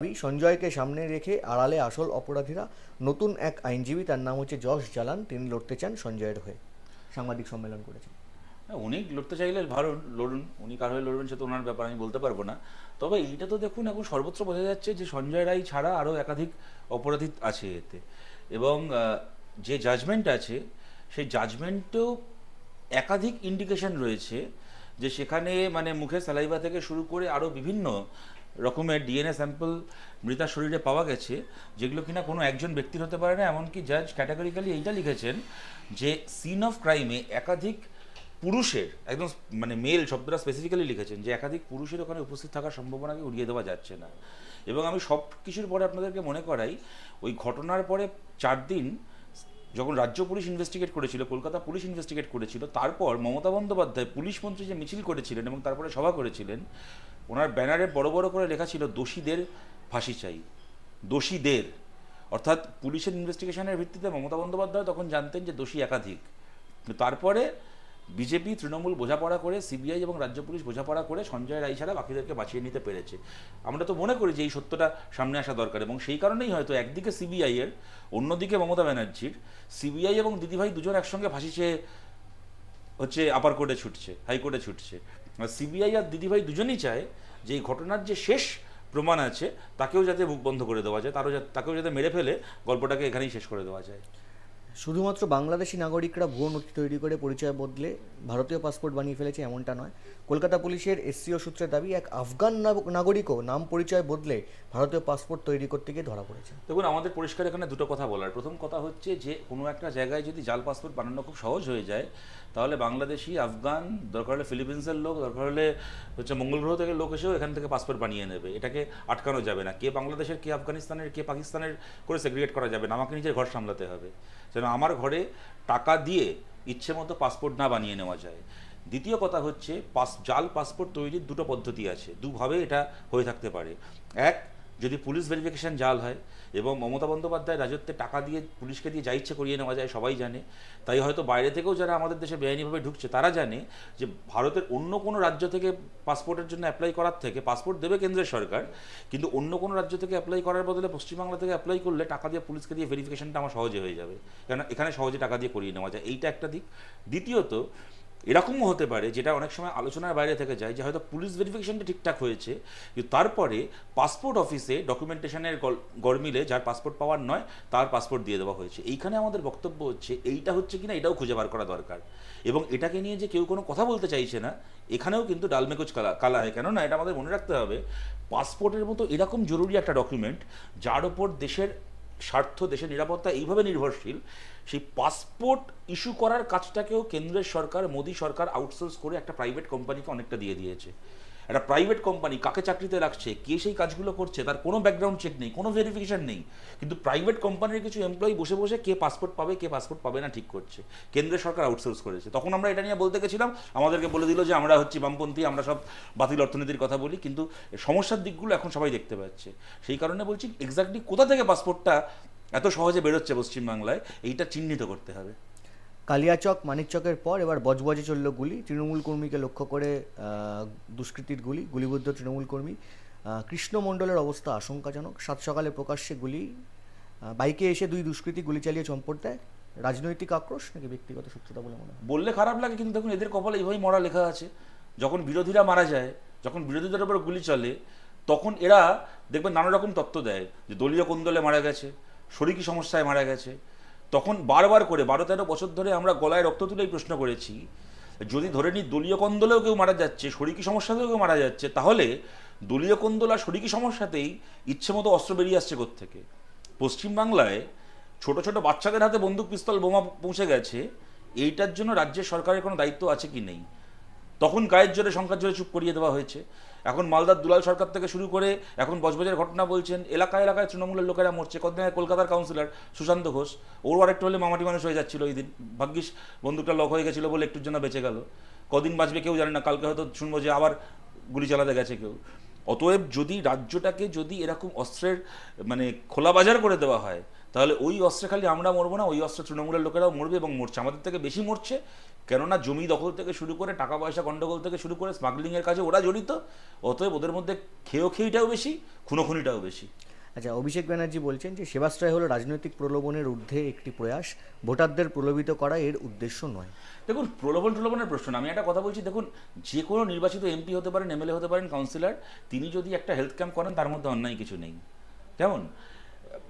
সঞ্জয়কে সামনে রেখে আড়ালে আসল অপরাধীরা। নতুন এক আইনজীবী, তার নাম হচ্ছে যশ জালান, তিনি লড়তে চান সঞ্জয়ের হয়ে। সাংবাদিক সম্মেলন করেছেন। হ্যাঁ, উনি লড়তে চাইলে ভালো লড়ুন, উনি কার হয়ে লড়বেন সে তো ওনার ব্যাপার, আমি বলতে পারবো না। তবে এইটা তো দেখুন, এখন সর্বত্র বোঝা যাচ্ছে যে সঞ্জয় রায় ছাড়া আরও একাধিক অপরাধী আছে এতে। এবং যে জাজমেন্ট আছে সেই জাজমেন্টেও একাধিক ইন্ডিকেশন রয়েছে যে সেখানে মানে মুখের স্যালাইভা থেকে শুরু করে আরও বিভিন্ন রকমের ডিএনএ স্যাম্পল মৃতার শরীরে পাওয়া গেছে, যেগুলো কিনা কোনো একজন ব্যক্তির হতে পারে না। এমনকি জাজ ক্যাটাগরিক্যালি এইটা লিখেছেন যে সিন অফ ক্রাইমে একাধিক পুরুষের, একদম মানে মেল শব্দটা স্পেসিফিক্যালি লিখেছেন যে একাধিক পুরুষের ওখানে উপস্থিত থাকার সম্ভাবনাকে উড়িয়ে দেওয়া যাচ্ছে না। এবং আমি সব কিছুর পরে আপনাদেরকে মনে করাই, ওই ঘটনার পরে 4 দিন যখন রাজ্য পুলিশ ইনভেস্টিগেট করেছিল, কলকাতা পুলিশ ইনভেস্টিগেট করেছিল, তারপর মমতা বন্দ্যোপাধ্যায় পুলিশ মন্ত্রী যে মিছিল করেছিলেন এবং তারপরে সভা করেছিলেন, ওনার ব্যানারে বড় বড় করে লেখা ছিল দোষীদের ফাঁসি চাই, দোষীদের। অর্থাৎ পুলিশের ইনভেস্টিগেশনের ভিত্তিতে মমতা বন্দ্যোপাধ্যায় তখন জানতেন যে দোষী একাধিক। তারপরে বিজেপি তৃণমূল বোঝাপড়া করে, সিবিআই এবং রাজ্য পুলিশ বোঝাপড়া করে সঞ্জয় রায় ছাড়া বাকিদেরকে বাঁচিয়ে নিতে পেরেছে। আমরা তো মনে করি যে এই সত্যটা সামনে আসা দরকার, এবং সেই কারণেই হয়তো একদিকে সিবিআইয়ের, অন্যদিকে মমতা ব্যানার্জির, সিবিআই এবং দিদিভাই দুজন একসঙ্গে ফাঁসি চেয়ে হচ্ছে আপার কোর্টে ছুটছে, হাইকোর্টে ছুটছে। সিবিআই আর দিদিভাই দুজনই চায় যে এই ঘটনার যে শেষ প্রমাণ আছে তাকেও যাতে মুখ বন্ধ করে দেওয়া যায়, তাকেও যাতে মেরে ফেলে গল্পটাকে এখানেই শেষ করে দেওয়া যায়। শুধুমাত্র বাংলাদেশি নাগরিকরা ভুয়ো নথি তৈরি করে পরিচয় বদলে ভারতীয় পাসপোর্ট বানিয়ে ফেলেছে এমনটা নয়। কলকাতা পুলিশের এসসিও সূত্রের দাবি, এক আফগান নাগরিকও নাম পরিচয় বদলে ভারতীয় পাসপোর্ট তৈরি করতে গিয়ে ধরা পড়েছে। দেখুন, আমাদের পরিষ্কার এখানে দুটো কথা বলার। প্রথম কথা হচ্ছে যে কোনো একটা জায়গায় যদি জাল পাসপোর্ট বানানো খুব সহজ হয়ে যায়, তাহলে বাংলাদেশি, আফগান, দরকার হলে ফিলিপিন্সের লোক, দরকার হলে হচ্ছে মঙ্গল গ্রহ থেকে লোক এসেও এখান থেকে পাসপোর্ট বানিয়ে নেবে। এটাকে আটকানো যাবে না। কে বাংলাদেশের, কে আফগানিস্তানের, কে পাকিস্তানের করে সেগ্রিগেট করা যাবে না। আমাকে নিজের ঘর সামলাতে হবে, যেন আমার ঘরে টাকা দিয়ে ইচ্ছে মতো পাসপোর্ট না বানিয়ে নেওয়া যায়। দ্বিতীয় কথা হচ্ছে, জাল পাসপোর্ট তৈরির দুটো পদ্ধতি আছে, দুভাবে এটা হয়ে থাকতে পারে। এক, যদি পুলিশ ভেরিফিকেশন জাল হয় এবং মমতা বন্দ্যোপাধ্যায় রাজত্বে টাকা দিয়ে পুলিশকে দিয়ে যা ইচ্ছে করিয়ে নেওয়া যায়, সবাই জানে। তাই হয়তো বাইরে থেকেও যারা আমাদের দেশে বেআইনিভাবে ঢুকছে তারা জানে যে ভারতের অন্য কোনো রাজ্য থেকে পাসপোর্টের জন্য অ্যাপ্লাই করার থেকে, পাসপোর্ট দেবে কেন্দ্রের সরকার, কিন্তু অন্য কোনো রাজ্য থেকে অ্যাপ্লাই করার বদলে পশ্চিমবাংলা থেকে অ্যাপ্লাই করলে টাকা দিয়ে পুলিশকে দিয়ে ভেরিফিকেশনটা আমার সহজে হয়ে যাবে, কেন এখানে সহজে টাকা দিয়ে করিয়ে নেওয়া যায়। এইটা একটা দিক। দ্বিতীয়ত, এরকমও হতে পারে, যেটা অনেক সময় আলোচনার বাইরে থেকে যায়, যে হয়তো পুলিশ ভেরিফিকেশনটা ঠিকঠাক হয়েছে, কিন্তু তারপরে পাসপোর্ট অফিসে ডকুমেন্টেশনের গরমিলে যার পাসপোর্ট পাওয়ার নয় তার পাসপোর্ট দিয়ে দেওয়া হয়েছে। এইখানে আমাদের বক্তব্য হচ্ছে এইটা হচ্ছে কিনা এটাও খুঁজে বার করা দরকার, এবং এটাকে নিয়ে যে কেউ কোনো কথা বলতে চাইছে না, এখানেও কিন্তু ডালমেকুচ কালা হয়। কেননা এটা আমাদের মনে রাখতে হবে, পাসপোর্টের মতো এরকম জরুরি একটা ডকুমেন্ট, যার ওপর দেশের স্বার্থ, দেশের নিরাপত্তা এইভাবে নির্ভরশীল, সেই পাসপোর্ট ইস্যু করার কাজটাকেও কেন্দ্রের সরকার, মোদী সরকার আউটসোর্স করে একটা প্রাইভেট কোম্পানিকে অনেকটা দিয়ে দিয়েছে। একটা প্রাইভেট কোম্পানি কাকে চাকরিতে রাখছে, কে সেই কাজগুলো করছে, তার কোনো ব্যাকগ্রাউন্ড চেক নেই, কোনো ভেরিফিকেশন নেই, কিন্তু প্রাইভেট কোম্পানির কিছু এমপ্লয়ি বসে বসে কে পাসপোর্ট পাবে, কে পাসপোর্ট পাবে না ঠিক করছে। কেন্দ্রের সরকার আউটসোর্স করেছে। তখন আমরা এটা নিয়ে বলতে গেছিলাম, আমাদেরকে বলে দিল যে আমরা হচ্ছি বামপন্থী, আমরা সব বাতিল অর্থনীতির কথা বলি, কিন্তু সমস্যার দিকগুলো এখন সবাই দেখতে পাচ্ছে। সেই কারণে বলছি, এক্স্যাক্টলি কোথা থেকে পাসপোর্টটা এত সহজে বেরোচ্ছে পশ্চিমবাংলায়, এইটা চিহ্নিত করতে হবে। কালিয়াচক, মানিকচকের পর এবার বজবজে চলল গুলি। তৃণমূল কর্মীকে লক্ষ্য করে দুষ্কৃতীর গুলিবিদ্ধ তৃণমূল কর্মী কৃষ্ণ মণ্ডলের অবস্থা আশঙ্কাজনক। সাত সকালে প্রকাশ্যে গুলি, বাইকে এসে দুই দুষ্কৃতী গুলি চালিয়ে চম্পট দেয়। রাজনৈতিক আক্রোশ নাকি ব্যক্তিগত শত্রুতা বলে মনে হয়? বললে খারাপ লাগে, কিন্তু দেখুন এদের কপালে এইভাবেই মরা লেখা আছে। যখন বিরোধীরা মারা যায়, যখন বিরোধীদের উপর গুলি চলে, তখন এরা দেখবেন নানা রকম তত্ত্ব দেয় যে দলীয় কোন্দলে মারা গেছে, শরিকি সমস্যায় মারা গেছে। তখন বারবার করে 12-13 বছর ধরে আমরা গলায় রক্ত তুলেই প্রশ্ন করেছি, যদি ধরে নিই দলীয় কোন্দলেও কেউ মারা যাচ্ছে, শরিকি সমস্যাতেও কেউ মারা যাচ্ছে, তাহলে দলীয় কোন্দল আর শরিকি সমস্যাতেই ইচ্ছে মতো অস্ত্র বেরিয়ে আসছে কোত্থেকে? পশ্চিমবাংলায় ছোট ছোট বাচ্চাদের হাতে বন্দুক, পিস্তল, বোমা পৌঁছে গেছে, এইটার জন্য রাজ্যের সরকারের কোনো দায়িত্ব আছে কি নেই? তখন গায়ের জোরে, সংখ্যার জোরে চুপ করিয়ে দেওয়া হয়েছে। এখন মালদার দুলাল সরকার থেকে শুরু করে এখন বজবজের ঘটনা বলছেন, এলাকায় এলাকায় তৃণমূলের লোকেরা মরছে। কদিন আগে কলকাতার কাউন্সিলর সুশান্ত ঘোষ, ওরও আরেকটু হলে মামাটি মানুষ হয়ে যাচ্ছিল ওই দিন, ভাগ্যিস বন্দুকটা লক হয়ে গেছিলো বলে একটুর জন্য বেঁচে গেল। কদিন বাঁচবে কেউ জানে না, কালকে হয়তো শুনবো যে আবার গুলি চালাতে গেছে কেউ। অতএব যদি রাজ্যটাকে যদি এরকম অস্ত্রের মানে খোলা বাজার করে দেওয়া হয়, তাহলে ওই অস্ত্রে খালি আমরা মরবো না, ওই অস্ত্রে তৃণমূলের লোকেরাও মরবে এবং মরছে, আমাদের থেকে বেশি মরছে। কেননা জমি দখল থেকে শুরু করে টাকা পয়সা গন্ডগোল থেকে শুরু করে স্মাগলিংয়ের কাজে ওরা জড়িত। অতএব ওদের মধ্যে খেয়েটাও বেশি, খুনোখুনিটাও বেশি। আচ্ছা, অভিষেক ব্যানার্জি বলছেন যে সেবাশ্রয় হলো রাজনৈতিক প্রলোভনের ঊর্ধ্বে একটি প্রয়াস, ভোটারদের প্রলোভিত করা এর উদ্দেশ্য নয়। দেখুন, প্রলোভনের প্রশ্ন না, আমি একটা কথা বলছি, দেখুন যে কোনো নির্বাচিত এমপি হতে পারেন, এমএলএ হতে পারেন, কাউন্সিলর, তিনি যদি একটা হেলথ ক্যাম্প করেন তার মধ্যে অন্যায় কিছু নেই। কেমন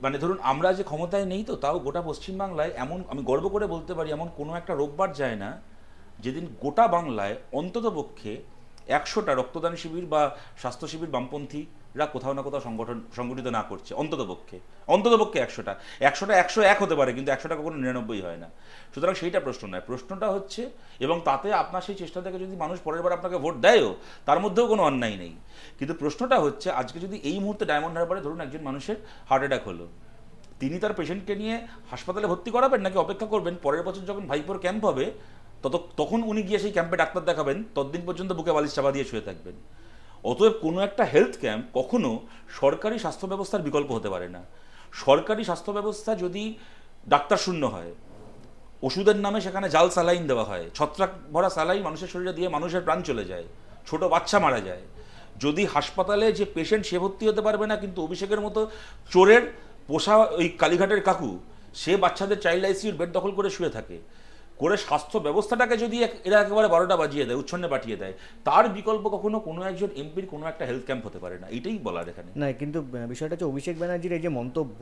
মানে ধরুন আমরা যে ক্ষমতায় নেই, তো তাও গোটা পশ্চিমবাংলায় এমন, আমি গর্ব করে বলতে পারি, এমন কোনো একটা রোববার যায় না যেদিন গোটা বাংলায় অন্ততপক্ষে 100টা রক্তদান শিবির বা স্বাস্থ্য শিবির বামপন্থীরা কোথাও না কোথাও সংগঠিত না করছে। অন্ততপক্ষে 100টা 101 হতে পারে, কিন্তু 100টা কখনো 99 হয় না। সুতরাং সেইটা প্রশ্ন নয়, প্রশ্নটা হচ্ছে, এবং তাতে আপনার সেই চেষ্টা থেকে যদি মানুষ পরের বার আপনাকে ভোট দেয়ও, তার মধ্যেও কোনো অন্যায় নেই। কিন্তু প্রশ্নটা হচ্ছে, আজকে যদি এই মুহূর্তে ডায়মন্ড হারবারে ধরুন একজন মানুষের হার্ট অ্যাটাক হলো, তিনি তার পেশেন্টকে নিয়ে হাসপাতালে ভর্তি করাবেন, নাকি অপেক্ষা করবেন পরের বছর যখন ভাইপোর ক্যাম্প হবে তখন উনি গিয়ে সেই ক্যাম্পে ডাক্তার দেখাবেন, ততদিন পর্যন্ত বুকে বালিশ চাপা দিয়ে শুয়ে থাকবেন? অতএব কোনো একটা হেলথ ক্যাম্প কখনো সরকারি স্বাস্থ্য ব্যবস্থার বিকল্প হতে পারে না। সরকারি স্বাস্থ্য ব্যবস্থা যদি ডাক্তার শূন্য হয়, ওষুধের নামে সেখানে জাল স্যালাইন দেওয়া হয়, ছত্রাক ভরা স্যালাইন মানুষের শরীরে দিয়ে মানুষের প্রাণ চলে যায়, ছোট বাচ্চা মারা যায়, যদি হাসপাতালে যে পেশেন্ট সে ভর্তি হতে পারবে না, কিন্তু অভিষেকের মতো চোরের পোষা ওই কালীঘাটের কাকু সে বাচ্চাদের চাইল্ড আইসিইউর বেড দখল করে শুয়ে থাকে, করে স্বাস্থ্য ব্যবস্থাটাকে যদি এরা একেবারে 12টা বাজিয়ে দেয়, উচ্ছন্নে পাঠিয়ে দেয়, তার বিকল্প কখনো কোনো একজন এমপির কোনো একটা হেলথ ক্যাম্প হতে পারে না। এইটাই বলার এখানে। না, কিন্তু বিষয়টা হচ্ছে অভিষেক ব্যানার্জির এই যে মন্তব্য,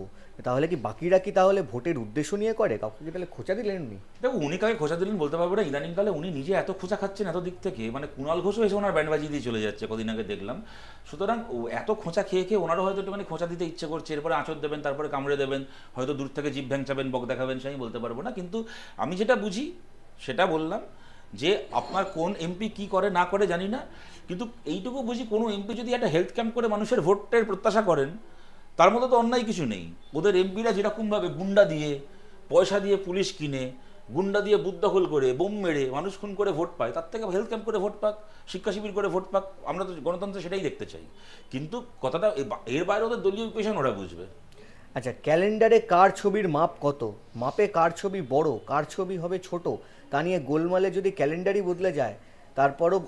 তাহলে কি বাকিরা কি তাহলে ভোটের উদ্দেশ্য নিয়ে করে? কাউকে কি তাহলে খোঁচা দিলেননি? দেখো, উনি কাকে খোঁচা দিলেন বলতে পারবো না। ইদানিংকালে উনি নিজে এত খোঁচা খাচ্ছেন এত দিক থেকে, মানে কুণাল ঘোষও এসে ওনার ব্যান্ড বাজিয়ে দিয়ে চলে যাচ্ছে, কদিন আগে দেখলাম। সুতরাং এত খোঁচা খেয়ে ওনারও হয়তো একটুখানি খোঁচা দিতে ইচ্ছে করছে, এরপরে আঁচড় দেবেন, তারপরে কামড়ে দেবেন, হয়তো দূর থেকে জিভ ভ্যাংচাবেন, বক দেখাবেন, সেই বলতে পারবো না। কিন্তু আমি যেটা বুঝি সেটা বললাম, যে আপনার কোন এমপি কি করে না করে জানি না, কিন্তু এইটুকু বুঝি, কোনো এমপি যদি একটা হেলথ ক্যাম্প করে মানুষের ভোটের প্রত্যাশা করেন, তার মধ্যে তো অন্যায় কিছু নেই। ওদের এমপিরা যেরকমভাবে গুন্ডা দিয়ে, পয়সা দিয়ে পুলিশ কিনে, গুন্ডা দিয়ে বুথ দখল করে, বোম মেরে, মানুষ খুন করে ভোট পায়, তার থেকে হেলথ ক্যাম্প করে ভোট পাক, শিক্ষা শিবির করে ভোট পাক। আমরা তো গণতন্ত্রে সেটাই দেখতে চাই। কিন্তু কথাটা এর বাইরে ওদের দলীয় পেশন ওরা বুঝবে। আচ্ছা, ক্যালেন্ডারে কার ছবির মাপ কত, মাপে কার ছবি বড়, কার ছবি হবে ছোট, তা নিয়ে গোলমালে যদি ক্যালেন্ডারই বদলে যায়, তারপরও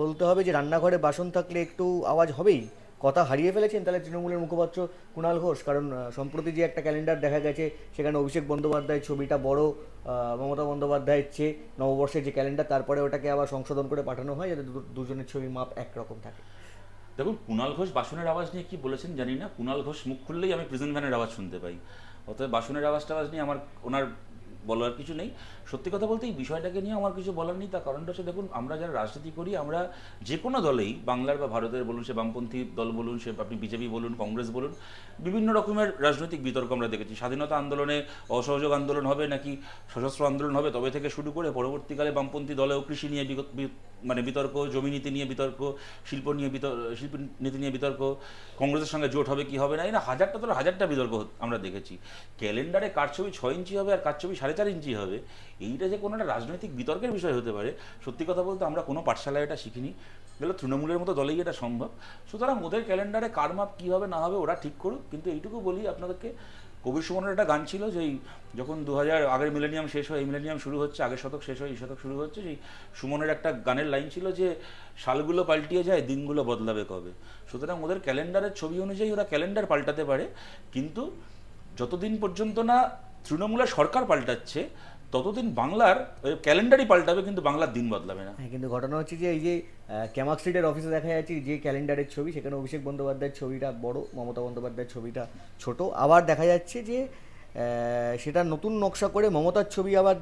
বলতে হবে যে রান্নাঘরে বাসন থাকলে একটু আওয়াজ হবেই। কথা হারিয়ে ফেলেছেন তাহলে তৃণমূলের মুখপাত্র কুণাল ঘোষ। কারণ সম্প্রতি যে একটা ক্যালেন্ডার দেখা গেছে, সেখানে অভিষেক বন্দ্যোপাধ্যায়ের ছবিটা বড় মমতা বন্দ্যোপাধ্যায়ের চেয়ে, নববর্ষের যে ক্যালেন্ডার, তারপরে ওটাকে আবার সংশোধন করে পাঠানো হয় যাতে দুজনের ছবি মাপ একরকম থাকে। দেখুন, কুণাল ঘোষ বাসনের আওয়াজ নিয়ে কি বলেছেন জানি না, কুণাল ঘোষ মুখ খুললেই আমি প্রিজন ভ্যানের আওয়াজ শুনতে পাই। অতএব বাসনের আওয়াজ নিয়ে আমার ওনার বলার কিছু নেই। সত্যি কথা বলতে এই বিষয়টাকে নিয়ে আমার কিছু বলার নেই। তার কারণটা হচ্ছে, দেখুন আমরা যারা রাজনীতি করি, আমরা যে কোনো দলেই, বাংলার বা ভারতের বলুন, সে বামপন্থী দল বলুন, সে আপনি বিজেপি বলুন, কংগ্রেস বলুন, বিভিন্ন রকমের রাজনৈতিক বিতর্ক আমরা দেখেছি। স্বাধীনতা আন্দোলনে অসহযোগ আন্দোলন হবে নাকি সশস্ত্র আন্দোলন হবে, তবে থেকে শুরু করে পরবর্তীকালে বামপন্থী দলেও কৃষি নিয়ে মানে বিতর্ক, জমি নীতি নিয়ে বিতর্ক, শিল্প নীতি নিয়ে বিতর্ক, কংগ্রেসের সঙ্গে জোট হবে কি হবে না, এই না হাজারটা বিতর্ক আমরা দেখেছি। ক্যালেন্ডারে কার ছবি 6 ইঞ্চি হবে আর কার ছবি 4.5 ইঞ্চি হবে, এইটা যে কোনো একটা রাজনৈতিক বিতর্কের বিষয় হতে পারে, সত্যি কথা বলতে আমরা কোনো পাঠশালায় এটা শিখিনি। গেলে তৃণমূলের মতো দলেই এটা সম্ভব। সুতরাং ওদের ক্যালেন্ডারে কার মাপ কী হবে না হবে ওরা ঠিক করুক। কিন্তু এইটুকু বলি আপনাদেরকে, কবির সুমনের একটা গান ছিল, যেই যখন 2000 আগের মিলেনিয়াম শেষ হয়, এই মিলেনিয়াম শুরু হচ্ছে, আগের শতক শেষ হয়, এই শতক শুরু হচ্ছে, সেই সুমনের একটা গানের লাইন ছিল যে সালগুলো পাল্টিয়ে যায়, দিনগুলো বদলাবে কবে। সুতরাং ওদের ক্যালেন্ডারের ছবি অনুযায়ী ওরা ক্যালেন্ডার পাল্টাতে পারে, কিন্তু যতদিন পর্যন্ত না তৃণমূলের সরকার পাল্টাচ্ছে, ততদিন বাংলার ক্যালেন্ডারই পাল্টাবে, কিন্তু বাংলার দিন বদলাবে না। হ্যাঁ, কিন্তু ঘটনা হচ্ছে যে এই যে ক্যামাক স্ট্রিটের অফিসে দেখা যাচ্ছে যে ক্যালেন্ডারের ছবি, সেখানে অভিষেক বন্দ্যোপাধ্যায়ের ছবিটা বড়, মমতা বন্দ্যোপাধ্যায়ের ছবিটা ছোট। আবার দেখা যাচ্ছে যে সেটা নতুন নকশা করে মমতার ছবি আবার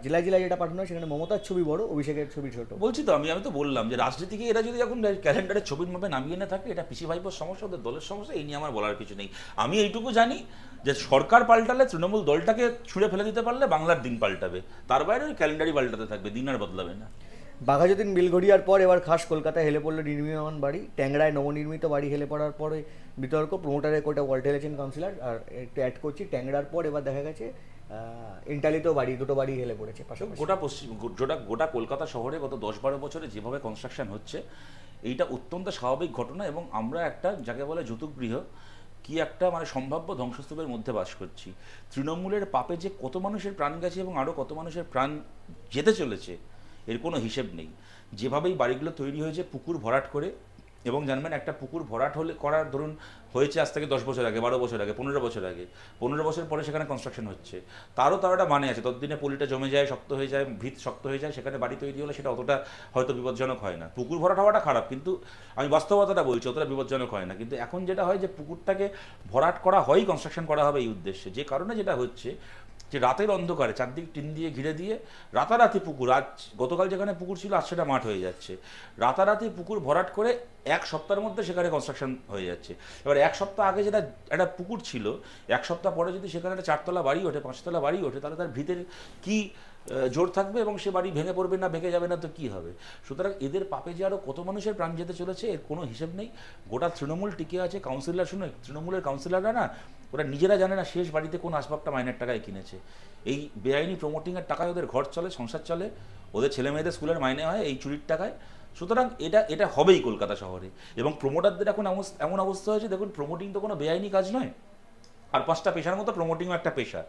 জেলায় জেলায় যেটা পাঠানো হয়, সেখানে মমতার ছবি বড়, অভিষেকের ছবি ছোট। বলছি তো, আমি তো বললাম যে রাজনীতিকে এরা যদি এখন ক্যালেন্ডারের ছবির মাপে নামিয়ে না থাকে, এটা পিসি ভাইপোর সমস্যা, ওদের দলের সমস্যা, এই নিয়ে আমার বলার কিছু নেই। আমি এইটুকু জানি যে সরকার পাল্টালে, তৃণমূল দলটাকে ছুঁড়ে ফেলে দিতে পারলে বাংলার দিন পাল্টাবে, তার বাইরে ওই ক্যালেন্ডারই পাল্টাতে থাকবে, দিন আর বদলাবে না। বাঘাযতীন বেলঘড়িয়ার পর এবার খাস কলকাতায় হেলে পড়লো নির্মীয়মান বাড়ি। ট্যাংরায় নবনির্মিত বাড়ি হেলে পড়ার পরে বিতর্ক, প্রমোটারের কোটা ওয়াল ঠেলেছেন কাউন্সিলর। আর একটু অ্যাড করছি, ট্যাংরার পর এবার দেখা গেছে ইন্টালিতেও দুটো বাড়ি হেলে পড়েছে পাশাপাশি। গোটা কলকাতা শহরে গত 10-12 বছরে যেভাবে কনস্ট্রাকশন হচ্ছে, এইটা অত্যন্ত স্বাভাবিক ঘটনা এবং আমরা একটা যাকে বলে যৌতুকগৃহ কি একটা মানে সম্ভাব্য ধ্বংসস্তূপের মধ্যে বাস করছি। তৃণমূলের পাপে যে কত মানুষের প্রাণ গেছে এবং আরও কত মানুষের প্রাণ যেতে চলেছে এর কোনো হিসেব নেই। যেভাবেই বাড়িগুলো তৈরি হয়েছে পুকুর ভরাট করে, এবং জানবেন একটা পুকুর ভরাট করার ধরুন হয়েছে আজ থেকে 10 বছর আগে, 12 বছর আগে, 15 বছর আগে, 15 বছর পরে সেখানে কনস্ট্রাকশন হচ্ছে, তারও একটা মানে আছে। ততদিনে পলিটা জমে যায়, শক্ত হয়ে যায়, ভিত শক্ত হয়ে যায়, সেখানে বাড়ি তৈরি হলে সেটা অতটা হয়তো বিপজ্জনক হয় না। পুকুর ভরাট হওয়াটা খারাপ, কিন্তু আমি বাস্তবতাটা বলছি, অতটা বিপজ্জনক হয় না। কিন্তু এখন যেটা হয় যে পুকুরটাকে ভরাট করা হয়, কনস্ট্রাকশন করা হবে এই উদ্দেশ্যে, যে কারণে যেটা হচ্ছে যে রাতের অন্ধকারে চারদিক টিন দিয়ে ঘিরে দিয়ে রাতারাতি পুকুর, আজ গতকাল যেখানে পুকুর ছিল আজ সেটা মাঠ হয়ে যাচ্ছে, রাতারাতি পুকুর ভরাট করে 1 সপ্তাহের মধ্যে সেখানে কনস্ট্রাকশন হয়ে যাচ্ছে। এবার 1 সপ্তাহ আগে যেটা একটা পুকুর ছিল, 1 সপ্তাহ পরে যদি সেখানে একটা 4 তলা বাড়ি ওঠে, 5 তলা বাড়ি ওঠে, তাহলে তার ভিতরে কি জোর থাকবে এবং সে বাড়ি ভেঙে পড়বে না, ভেঙে যাবে না তো কি হবে? সুতরাং এদের পাপে যে আরও কত মানুষের প্রাণ যেতে চলেছে এর কোনো হিসেব নেই। গোটা তৃণমূল টিকে আছে, কাউন্সিলর শুনে, তৃণমূলের কাউন্সিলররা না, ওরা নিজেরা জানে না শেষ বাড়িতে কোন আসবাবটা মাইনের টাকায় কিনেছে। এই বেআইনি প্রমোটিংয়ের টাকায় ওদের ঘর চলে, সংসার চলে, ওদের ছেলে মেয়েদের স্কুলের মাইনে হয় এই চুরির টাকায়। সুতরাং এটা হবেই কলকাতা শহরে। এবং প্রমোটারদের এখন এমন অবস্থা হয়েছে, দেখুন প্রমোটিং তো কোনো বেআইনি কাজ নয়, আর 5টা পেশার মতো প্রমোটিংও একটা পেশা।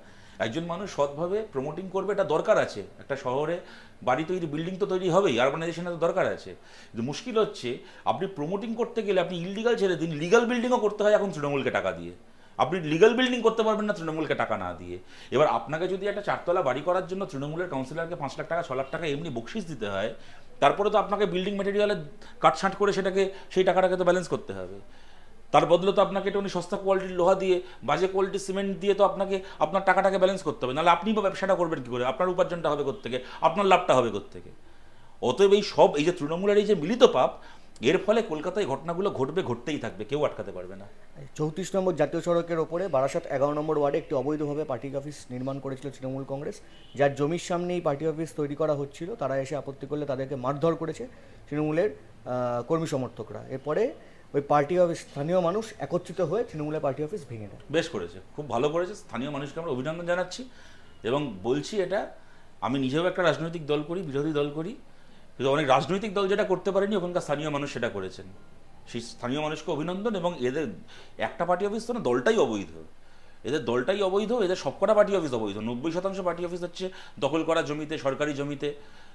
একজন মানুষ সৎভাবে প্রমোটিং করবে, এটা দরকার আছে। একটা শহরে বাড়ি তৈরি, বিল্ডিং তো তৈরি হবেই, আরবানাইজেশনের তো দরকার আছে। কিন্তু মুশকিল হচ্ছে আপনি প্রমোটিং করতে গেলে আপনি ইললিগাল ছেড়ে দিন, লিগাল বিল্ডিংও করতে হয় এখন তৃণমূলকে টাকা দিয়ে। আপনি লিগাল বিল্ডিং করতে পারবেন না তৃণমূলকে টাকা না দিয়ে। এবার আপনাকে যদি একটা 4 তলা বাড়ি করার জন্য তৃণমূলের কাউন্সিলরকে 5 লাখ টাকা 6 লাখ টাকা এমনি বকশিস দিতে হয়, তারপরে তো আপনাকে বিল্ডিং ম্যাটেরিয়ালে কাটছাঁট করে সেটাকে, সেই টাকাটাকে তো ব্যালেন্স করতে হবে। তার বদলে তো আপনাকে এটা উনি সস্তা কোয়ালিটির লোহা দিয়ে, বাজে কোয়ালিটির সিমেন্ট দিয়ে তো আপনাকে আপনার টাকাটাকে ব্যালেন্স করতে হবে, নাহলে আপনি বা ব্যবসাটা করবেন কী করে? আপনার উপার্জনটা হবে কোত্থেকে? আপনার লাভটা হবে কোত্থেকে? অতএব এই যে তৃণমূলের এই যে মিলিত পাপ, এর ফলে কলকাতায় ঘটনাগুলো ঘটবে, ঘটতেই থাকবে, কেউ আটকাতে পারবে না। 34 নম্বর জাতীয় সড়কের ওপরে বারাসাত 11 নম্বর ওয়ার্ডে একটি অবৈধভাবে পার্টি অফিস নির্মাণ করেছিল তৃণমূল কংগ্রেস। যার জমির সামনেই পার্টি অফিস তৈরি করা হচ্ছিল, তারা এসে আপত্তি করলে তাদেরকে মারধর করেছে তৃণমূলের কর্মী সমর্থকরা। এরপরে ওই পার্টি অফিস, স্থানীয় মানুষ একত্রিত হয়ে তৃণমূলের পার্টি অফিস ভেঙে দেয়। বেশ করেছে, খুব ভালো করেছে। স্থানীয় মানুষকে আমরা অভিনন্দন জানাচ্ছি এবং বলছি, এটা আমি নিজেও একটা রাজনৈতিক দল করি, বিরোধী দল করি, কিন্তু অনেক রাজনৈতিক দল যেটা করতে পারেনি ওখানকার স্থানীয় মানুষ সেটা করেছেন। সেই স্থানীয় মানুষকে অভিনন্দন। এবং এদের একটা পার্টি অফিস তো না, দলটাই অবৈধ, এদের দলটাই অবৈধ, এদের সবকটা পার্টি অফিস অবৈধ। 90% পার্টি অফিস হচ্ছে দখল করা জমিতে, সরকারি জমিতে।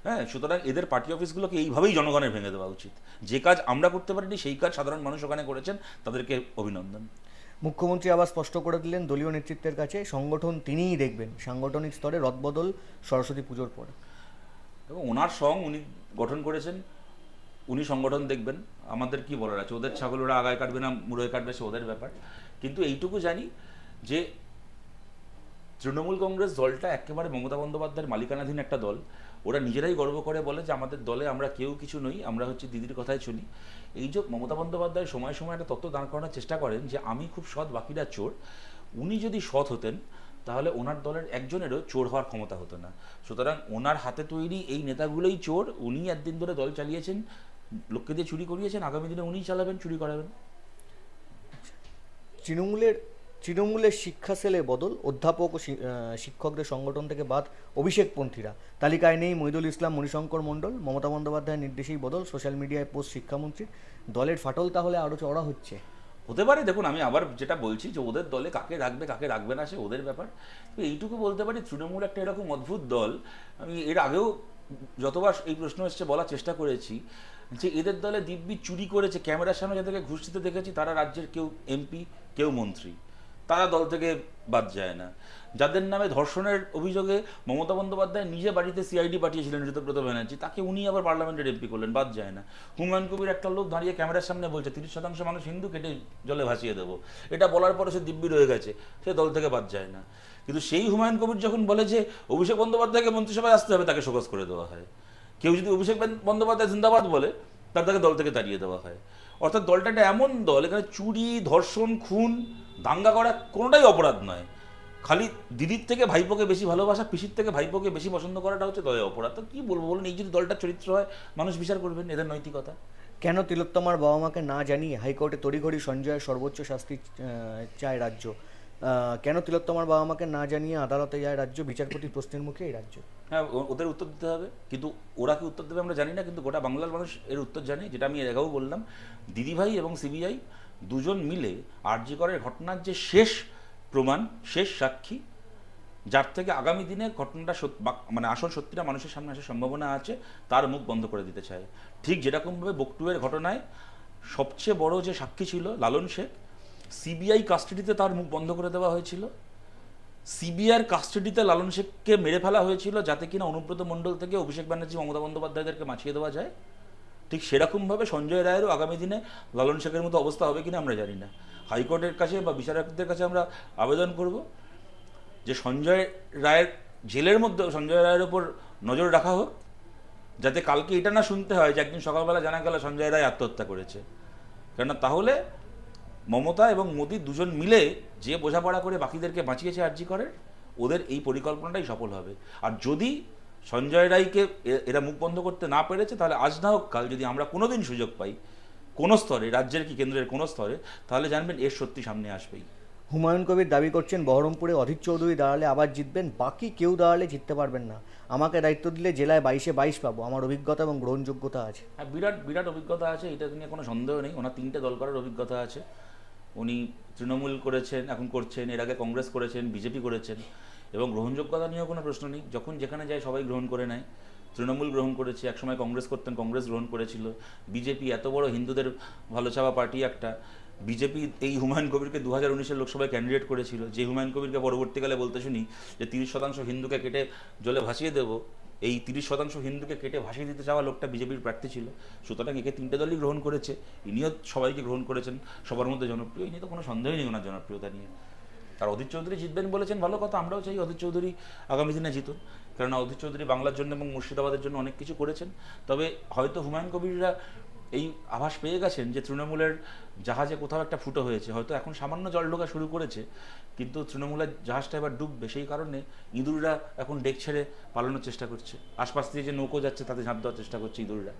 হ্যাঁ, সুতরাং এদের পার্টি অফিসগুলোকে এইভাবেই জনগণের ভেঙে দেওয়া উচিত। যে কাজ আমরা করতে পারিনি সেই কাজ সাধারণ মানুষ ওখানে করেছেন, তাদেরকে অভিনন্দন। মুখ্যমন্ত্রী আবার স্পষ্ট করে দিলেন দলীয় নেতৃত্বের কাছে সংগঠন তিনিই দেখবেন, সাংগঠনিক স্তরে রদবদল সরস্বতী পুজোর পর। এবং ওনার উনি গঠন করেছেন, উনি সংগঠন দেখবেন, আমাদের কি বলার আছে? ওদের ছাগল ওরা আগায় কাটবে না মুড়োয় কাটবে, সে ওদের ব্যাপার। কিন্তু এইটুকু জানি যে তৃণমূল কংগ্রেস দলটা একেবারে মমতা বন্দ্যোপাধ্যায়ের মালিকানাধীন একটা দল। ওরা নিজেরাই গর্ব করে বলে যে আমাদের দলে আমরা কেউ কিছু নই, আমরা হচ্ছে দিদির কথায় চলি। এই যে মমতা বন্দ্যোপাধ্যায় সময় সময় একটা তত্ত্ব দাঁড় করানোর চেষ্টা করেন যে আমি খুব সৎ, বাকিরা চোর। উনি যদি সৎ হতেন তাহলে ওনার দলের একজনেরও চোর হওয়ার ক্ষমতা হতো না। সুতরাং ওনার হাতে তৈরি এই নেতাগুলোই চোর। উনি একদিন ধরে দল চালিয়েছেন, লোককে দিয়ে চুরি করিয়েছেন, আগামী দিনে উনিই চালাবেন, চুরি করাবেন। তৃণমূলের শিক্ষা সেলে বদল, অধ্যাপক ও শিক্ষকদের সংগঠন থেকে বাদ অভিষেকপন্থীরা। তালিকায় নেই মহিদুল ইসলাম, মণিশঙ্কর মণ্ডল। মমতা বন্দ্যোপাধ্যায়ের নির্দেশেই বদল, সোশ্যাল মিডিয়ায় পোস্ট শিক্ষামন্ত্রীর। দলের ফাটল তাহলে আরও চওড়া হচ্ছে। হতে পারে। দেখুন, আমি আবার যেটা বলছি যে ওদের দলে কাকে রাখবে কাকে রাখবে না সে ওদের ব্যাপার। এইটুকু বলতে পারি, তৃণমূল একটা এরকম অদ্ভুত দল, আমি এর আগেও যতবার এই প্রশ্ন এসছে বলার চেষ্টা করেছি যে এদের দলে দিব্যি চুরি করেছে, ক্যামেরার সামনে যাদেরকে ঘুষ দিতে দেখেছি তারা রাজ্যের কেউ এমপি, কেউ মন্ত্রী, তারা দল থেকে বাদ যায় না। যাদের নামে ধর্ষণের অভিযোগে মমতা বন্দ্যোপাধ্যায় নিজে বাড়িতে সিআইডি পাঠিয়েছিলেন ঋতব্রত ব্যানার্জি, তাকে উনি আবার পার্লামেন্টের এমপি করলেন, বাদ যায় না। হুমায়ুন কবির একটা লোক দাঁড়িয়ে ক্যামেরার সামনে বলছে 30% মানুষ হিন্দু, কেটে জলে ভাসিয়ে দেবো, এটা বলার পরে সে দিব্যি রয়ে গেছে, সে দল থেকে বাদ যায় না। কিন্তু সেই হুমায়ুন কবির যখন বলে যে অভিষেক বন্দ্যোপাধ্যায়কে মন্ত্রিসভায় আসতে হবে, তাকে শোকজ করে দেওয়া হয়। কেউ যদি অভিষেক বন্দ্যোপাধ্যায় জিন্দাবাদ বলে, তাকে দল থেকে তাড়িয়ে দেওয়া হয়। অর্থাৎ দলটা একটা এমন দল, এখানে চুরি, ধর্ষণ, খুন, দাঙ্গা করা কোনোটাই অপরাধ নয়। খালি দিদির থেকে ভাইপোকে বেশি ভালোবাসা, পিসির থেকে ভাইপোকে বেশি পছন্দ করাটা হচ্ছে দলে অপরাধ। তো কী বলবো বলুন, এই যদি দলটার চরিত্র হয় মানুষ বিচার করবেন এদের নৈতিকতা। কেন তিলোত্তমার বাবা মাকে না জানিয়ে হাইকোর্টে তড়িঘড়ি সঞ্জয়ের সর্বোচ্চ শাস্তি চায় রাজ্য? কেন তিলোত্তমার বাবা মাকে না জানিয়ে আদালতে যায় রাজ্য, বিচারপতির প্রশ্নের মুখে এই রাজ্য। হ্যাঁ, ওদের উত্তর দিতে হবে, কিন্তু ওরা কি উত্তর দেবে আমরা জানি না, কিন্তু গোটা বাংলার মানুষ এর উত্তর জানে। যেটা আমি এর আগেও বললাম, দিদিভাই এবং সিবিআই দুজন মিলে আরজি করের ঘটনার যে শেষ প্রমাণ, শেষ সাক্ষী, যার থেকে আগামী দিনে ঘটনাটা মানে আসল সত্যিটা মানুষের সামনে আসার সম্ভাবনা আছে, তার মুখ বন্ধ করে দিতে চায়। ঠিক যেরকমভাবে বকটুয়ের ঘটনায় সবচেয়ে বড় যে সাক্ষী ছিল লালন শেখ, সিবিআই কাস্টাডিতে তার মুখ বন্ধ করে দেওয়া হয়েছিল। সিবিআইয়ের কাস্টাডিতে লালন শেখকে মেরে ফেলা হয়েছিল যাতে কিনা অনুব্রত মণ্ডল থেকে অভিষেক ব্যানার্জি, মমতা বন্দ্যোপাধ্যায়দেরকে বাঁচিয়ে দেওয়া যায়। ঠিক সেরকমভাবে সঞ্জয় রায়েরও আগামী দিনে লালন শেখের মতো অবস্থা হবে কিনা আমরা জানি না। হাইকোর্টের কাছে বা বিচারকদের কাছে আমরা আবেদন করব যে সঞ্জয় রায়ের জেলের মধ্যে সঞ্জয় রায়ের ওপর নজর রাখা হোক, যাতে কালকে এটা না শুনতে হয় যে একদিন সকালবেলা জানা গেল সঞ্জয় রায় আত্মহত্যা করেছে। কেননা তাহলে মমতা এবং মোদি দুজন মিলে যে বোঝাপড়া করে বাকিদেরকে বাঁচিয়েছে আরজি করের, ওদের এই পরিকল্পনাটাই সফল হবে। আর যদি সঞ্জয় রায়কে এরা মুখ বন্ধ করতে না পেরেছে, তাহলে আজ না হোক কাল যদি আমরা কোনোদিন সুযোগ পাই কোনো স্তরে, রাজ্যের কি কেন্দ্রের কোনো স্তরে, তাহলে জানবেন এর সত্যি সামনে আসবেই। হুমায়ুন কবির দাবি করছেন বহরমপুরে অধীর চৌধুরী দাঁড়ালে আবার জিতবেন, বাকি কেউ দাঁড়ালে জিততে পারবেন না। আমাকে দায়িত্ব দিলে জেলায় 22-এ 22 পাবো, আমার অভিজ্ঞতা এবং গ্রহণযোগ্যতা আছে। হ্যাঁ, বিরাট বিরাট অভিজ্ঞতা আছে, এটা নিয়ে কোনো সন্দেহ নেই। ওনার 3টে দল করার অভিজ্ঞতা আছে। উনি তৃণমূল করেছেন, এখন করছেন, এর আগে কংগ্রেস করেছেন, বিজেপি করেছেন, এবং গ্রহণযোগ্যতা নিয়েও কোনো প্রশ্ন নেই। যখন যেখানে যায় সবাই গ্রহণ করে নেয়। তৃণমূল গ্রহণ করেছে, একসময় কংগ্রেস করতেন, কংগ্রেস গ্রহণ করেছিল। বিজেপি এত বড় হিন্দুদের ভালো চাওয়া পার্টি একটা, বিজেপি এই হুমায়ুন কবিরকে 2019-এর লোকসভায় ক্যান্ডিডেট করেছিল, যে হুমায়ুন কবিরকে পরবর্তীকালে বলতে শুনি যে 30% হিন্দুকে কেটে জলে ভাসিয়ে দেবো, এই 30% হিন্দুকে কেটে ভাসিয়ে দিতে চাওয়া লোকটা বিজেপির প্রার্থী ছিল। সুতরাং একে 3টে দলই গ্রহণ করেছে, ইনিও সবাইকে গ্রহণ করেছেন, সবার মধ্যে জনপ্রিয়, ইনি তো কোনো সন্দেহই নেই ওনার জনপ্রিয়তা নিয়ে। আর অধীর চৌধুরী জিতবেন বলেছেন, ভালো কথা, আমরাও চাই অধীর চৌধুরী আগামী দিনে জিতুন, কেননা অধীর চৌধুরী বাংলার জন্য এবং মুর্শিদাবাদের জন্য অনেক কিছু করেছেন। তবে হয়তো হুমায়ুন কবিররা এই আভাস পেয়ে গেছেন যে তৃণমূলের জাহাজে কোথাও একটা ফুটো হয়েছে, হয়তো এখন সামান্য জল ঢোকা শুরু করেছে, কিন্তু তৃণমূলের জাহাজটা এবার ডুববে, সেই কারণে ইঁদুররা এখন ডেক ছেড়ে পালানোর চেষ্টা করছে। আশপাশ দিয়ে যে নৌকো যাচ্ছে তাতে ঝাঁপ দেওয়ার চেষ্টা করছে ইঁদুররা।